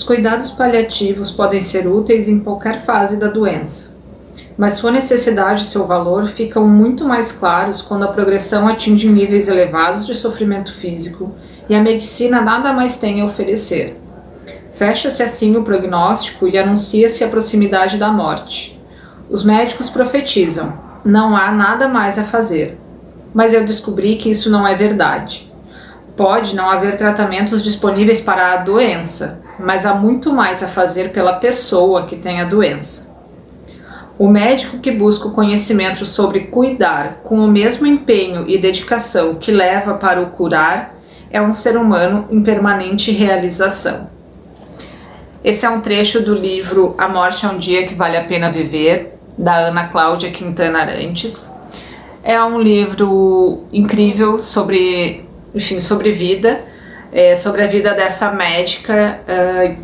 Os cuidados paliativos podem ser úteis em qualquer fase da doença, mas sua necessidade e seu valor ficam muito mais claros quando a progressão atinge níveis elevados de sofrimento físico e a medicina nada mais tem a oferecer. Fecha-se assim o prognóstico e anuncia-se a proximidade da morte. Os médicos profetizam: não há nada mais a fazer. Mas eu descobri que isso não é verdade. Pode não haver tratamentos disponíveis para a doença, mas há muito mais a fazer pela pessoa que tem a doença. O médico que busca o conhecimento sobre cuidar com o mesmo empenho e dedicação que leva para o curar é um ser humano em permanente realização. Esse é um trecho do livro A Morte é um Dia que Vale a Pena Viver, da Ana Cláudia Quintana Arantes. É um livro incrível sobre vida, sobre a vida dessa médica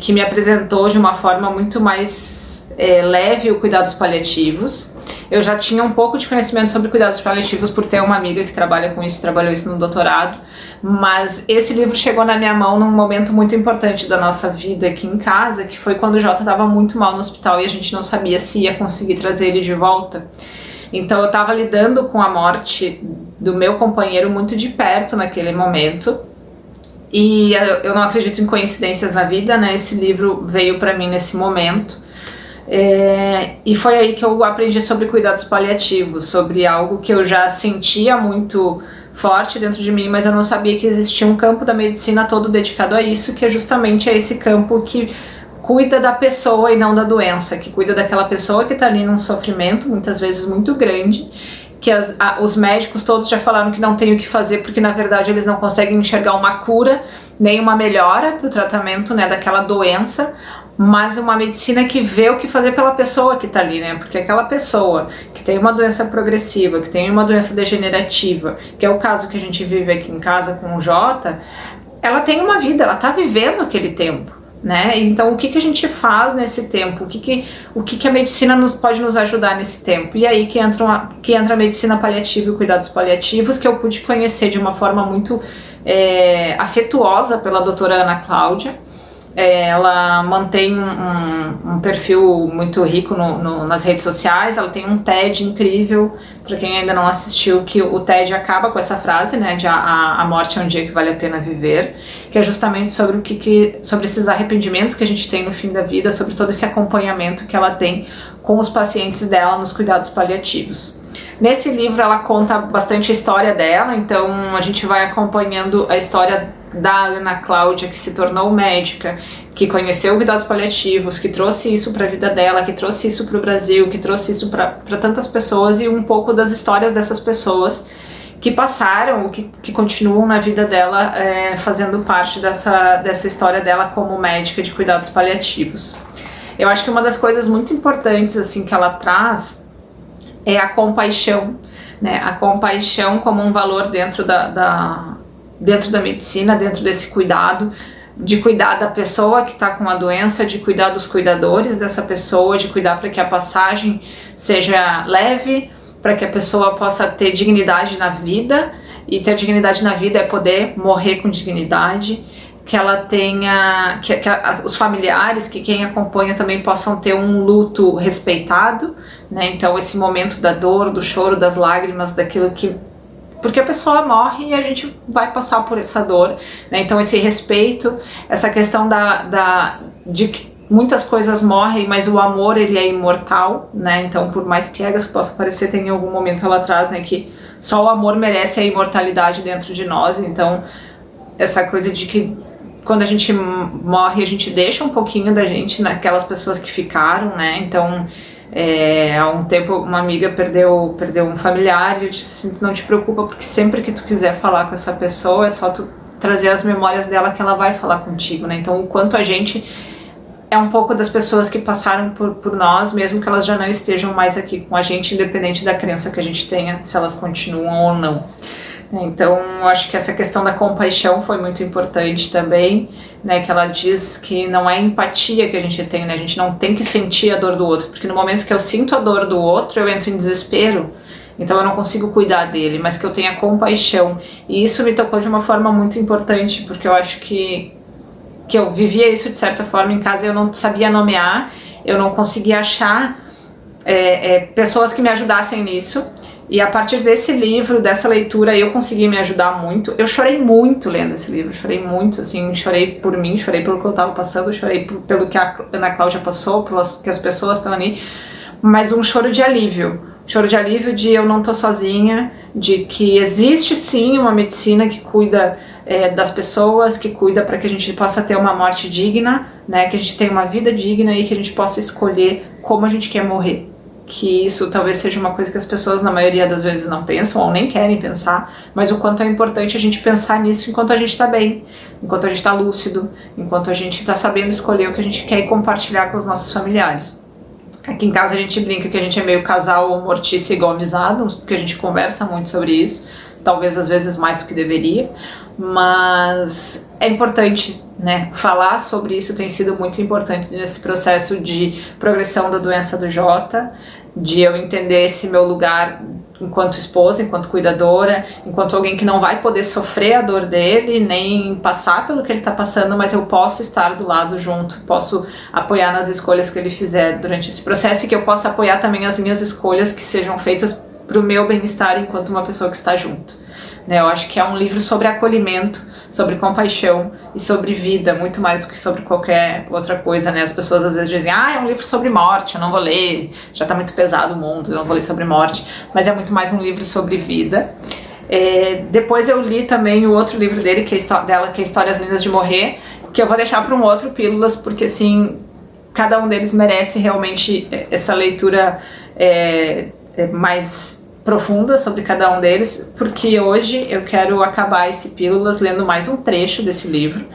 que me apresentou de uma forma muito mais leve o cuidados paliativos. Eu já tinha um pouco de conhecimento sobre cuidados paliativos por ter uma amiga que trabalha com isso, trabalhou isso no doutorado, mas esse livro chegou na minha mão num momento muito importante da nossa vida aqui em casa, que foi quando o Jota estava muito mal no hospital e a gente não sabia se ia conseguir trazer ele de volta. Então eu estava lidando com a morte do meu companheiro muito de perto naquele momento, e eu não acredito em coincidências na vida, né? Esse livro veio para mim nesse momento. E foi aí que eu aprendi sobre cuidados paliativos, sobre algo que eu já sentia muito forte dentro de mim, mas eu não sabia que existia um campo da medicina todo dedicado a isso, que é justamente esse campo que cuida da pessoa e não da doença, que cuida daquela pessoa que está ali num sofrimento, muitas vezes muito grande, que os médicos todos já falaram que não tem o que fazer, porque na verdade eles não conseguem enxergar uma cura, nem uma melhora para o tratamento, né, daquela doença, mas uma medicina que vê o que fazer pela pessoa que está ali, né? Porque aquela pessoa que tem uma doença progressiva, que tem uma doença degenerativa, que é o caso que a gente vive aqui em casa com o Jota, ela tem uma vida, ela está vivendo aquele tempo, né? Então o que a gente faz nesse tempo? O que a medicina pode nos ajudar nesse tempo? E aí que entra a medicina paliativa e cuidados paliativos, que eu pude conhecer de uma forma muito afetuosa pela doutora Ana Cláudia. Ela mantém um perfil muito rico nas redes sociais, ela tem um TED incrível, para quem ainda não assistiu, que o TED acaba com essa frase, né, de a morte é um dia que vale a pena viver, que é justamente sobre sobre esses arrependimentos que a gente tem no fim da vida, sobre todo esse acompanhamento que ela tem com os pacientes dela nos cuidados paliativos. Nesse livro ela conta bastante a história dela, então a gente vai acompanhando a história da Ana Cláudia, que se tornou médica, que conheceu cuidados paliativos, que trouxe isso para a vida dela, que trouxe isso para o Brasil, que trouxe isso para tantas pessoas, e um pouco das histórias dessas pessoas que passaram, que continuam na vida dela, fazendo parte dessa história dela como médica de cuidados paliativos. Eu acho que uma das coisas muito importantes assim que ela traz é a compaixão, né? A compaixão como um valor dentro da medicina, dentro desse cuidado, de cuidar da pessoa que está com a doença, de cuidar dos cuidadores dessa pessoa, de cuidar para que a passagem seja leve, para que a pessoa possa ter dignidade na vida, e ter dignidade na vida é poder morrer com dignidade, que ela tenha, que os familiares, que quem acompanha também possam ter um luto respeitado, né? Então esse momento da dor, do choro, das lágrimas, daquilo que... Porque a pessoa morre e a gente vai passar por essa dor, né? Então esse respeito, essa questão de que muitas coisas morrem, mas o amor ele é imortal, né? Então por mais piegas que possa parecer, tem algum momento lá atrás, né, que só o amor merece a imortalidade dentro de nós. Então essa coisa de que quando a gente morre, a gente deixa um pouquinho da gente naquelas pessoas que ficaram, né? Então há um tempo uma amiga perdeu um familiar, e eu disse, não te preocupa, porque sempre que tu quiser falar com essa pessoa é só tu trazer as memórias dela que ela vai falar contigo, né? Então o quanto a gente é um pouco das pessoas que passaram por nós, mesmo que elas já não estejam mais aqui com a gente, independente da crença que a gente tenha, se elas continuam ou não. Então, eu acho que essa questão da compaixão foi muito importante também, né, que ela diz que não é empatia que a gente tem, né, a gente não tem que sentir a dor do outro, porque no momento que eu sinto a dor do outro, eu entro em desespero, então eu não consigo cuidar dele, mas que eu tenha compaixão. E isso me tocou de uma forma muito importante, porque eu acho que que eu vivia isso de certa forma em casa, eu não sabia nomear, eu não conseguia achar pessoas que me ajudassem nisso. E a partir desse livro, dessa leitura, eu consegui me ajudar muito. Eu chorei muito lendo esse livro, chorei muito, assim, chorei por mim, chorei pelo que eu tava passando, chorei pelo que a Ana Cláudia passou, pelas que as pessoas estão ali, mas um choro de alívio de eu não tô sozinha, de que existe sim uma medicina que cuida das pessoas, que cuida para que a gente possa ter uma morte digna, né, que a gente tenha uma vida digna e que a gente possa escolher como a gente quer morrer. Que isso talvez seja uma coisa que as pessoas na maioria das vezes não pensam ou nem querem pensar, mas o quanto é importante a gente pensar nisso enquanto a gente está bem, enquanto a gente está lúcido, enquanto a gente está sabendo escolher o que a gente quer e compartilhar com os nossos familiares. Aqui em casa a gente brinca que a gente é meio casal Mortícia e Gomes Adams, porque a gente conversa muito sobre isso, talvez às vezes mais do que deveria, mas é importante, né? Falar sobre isso tem sido muito importante nesse processo de progressão da doença do Jota, de eu entender esse meu lugar enquanto esposa, enquanto cuidadora, enquanto alguém que não vai poder sofrer a dor dele, nem passar pelo que ele está passando, mas eu posso estar do lado junto, posso apoiar nas escolhas que ele fizer durante esse processo e que eu possa apoiar também as minhas escolhas que sejam feitas para o meu bem-estar enquanto uma pessoa que está junto. Eu acho que é um livro sobre acolhimento, sobre compaixão e sobre vida, muito mais do que sobre qualquer outra coisa, né? As pessoas às vezes dizem, é um livro sobre morte, eu não vou ler, já tá muito pesado o mundo, eu não vou ler sobre morte, mas é muito mais um livro sobre vida. Depois eu li também o outro livro dele, que é Histórias Lindas de Morrer, que eu vou deixar para um outro Pílulas, porque assim, cada um deles merece realmente essa leitura mais profunda sobre cada um deles, porque hoje eu quero acabar esse Pílulas lendo mais um trecho desse livro,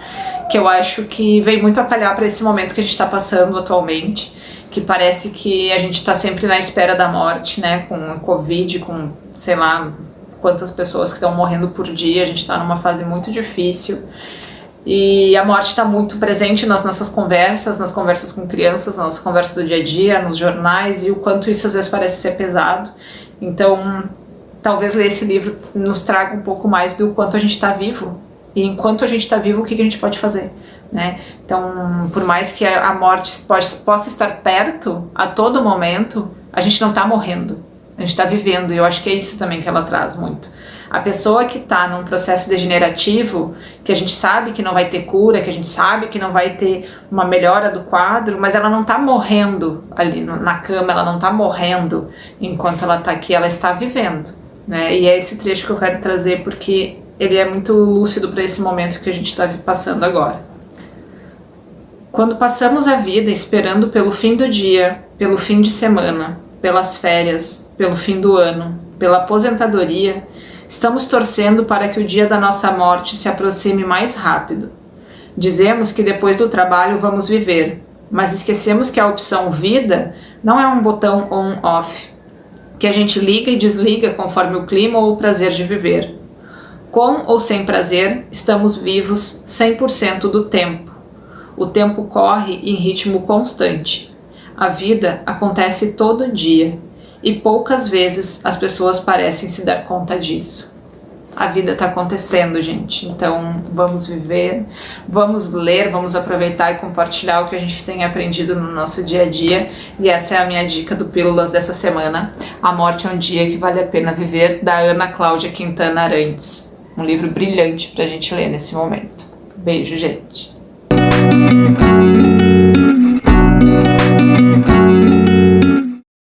que eu acho que vem muito a calhar para esse momento que a gente está passando atualmente, que parece que a gente está sempre na espera da morte, né, com a Covid, com sei lá quantas pessoas que estão morrendo por dia, a gente está numa fase muito difícil, e a morte está muito presente nas nossas conversas, nas conversas com crianças, nas nossas conversas do dia a dia, nos jornais, e o quanto isso às vezes parece ser pesado. Então, talvez ler esse livro nos traga um pouco mais do quanto a gente está vivo. E enquanto a gente está vivo, o que a gente pode fazer, né? Então, por mais que a morte possa estar perto a todo momento, a gente não está morrendo. A gente está vivendo. E eu acho que é isso também que ela traz muito. A pessoa que está num processo degenerativo, que a gente sabe que não vai ter cura, que a gente sabe que não vai ter uma melhora do quadro, mas ela não está morrendo ali na cama, ela não está morrendo enquanto ela está aqui, ela está vivendo, né? E é esse trecho que eu quero trazer porque ele é muito lúcido para esse momento que a gente está passando agora. Quando passamos a vida esperando pelo fim do dia, pelo fim de semana, pelas férias, pelo fim do ano, pela aposentadoria, estamos torcendo para que o dia da nossa morte se aproxime mais rápido. Dizemos que depois do trabalho vamos viver, mas esquecemos que a opção vida não é um botão on-off, que a gente liga e desliga conforme o clima ou o prazer de viver. Com ou sem prazer, estamos vivos 100% do tempo. O tempo corre em ritmo constante. A vida acontece todo dia. E poucas vezes as pessoas parecem se dar conta disso. A vida está acontecendo, gente. Então vamos viver, vamos ler, vamos aproveitar e compartilhar o que a gente tem aprendido no nosso dia a dia. E essa é a minha dica do Pílulas dessa semana. A Morte é um Dia que Vale a Pena Viver, da Ana Cláudia Quintana Arantes. Um livro brilhante para a gente ler nesse momento. Beijo, gente.